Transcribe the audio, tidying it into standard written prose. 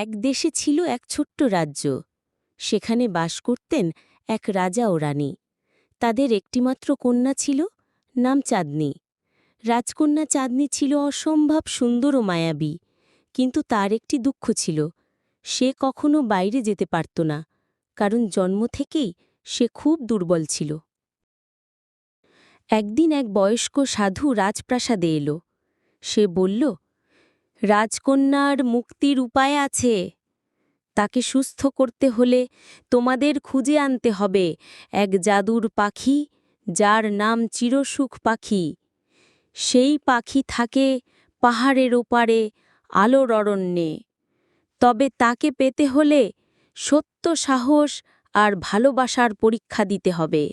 এক দেশে ছিল এক ছোট্ট রাজ্য। সেখানে বাস করতেন এক রাজা ও রানী। তাদের একটিমাত্র কন্যা ছিল, নাম চাঁদনী। রাজকন্যা চাঁদনী ছিল অসম্ভব সুন্দর ও মায়াবী, কিন্তু তার একটি দুঃখ ছিল। সে কখনো বাইরে যেতে পারত না, কারণ জন্ম থেকেই সে খুব দুর্বল ছিল। একদিন এক বয়স্ক সাধু রাজপ্রাসাদে এলো। সে বলল, রাজকন্যার মুক্তির উপায় আছে। তাকে সুস্থ করতে হলে তোমাদের খুঁজে আনতে হবে এক জাদুর পাখি, যার নাম চিরসুখ পাখি। সেই পাখি থাকে পাহাড়ের ওপারে আলোর অরণ্যে। তবে তাকে পেতে হলে সত্য, সাহস আর ভালোবাসার পরীক্ষা দিতে হবে।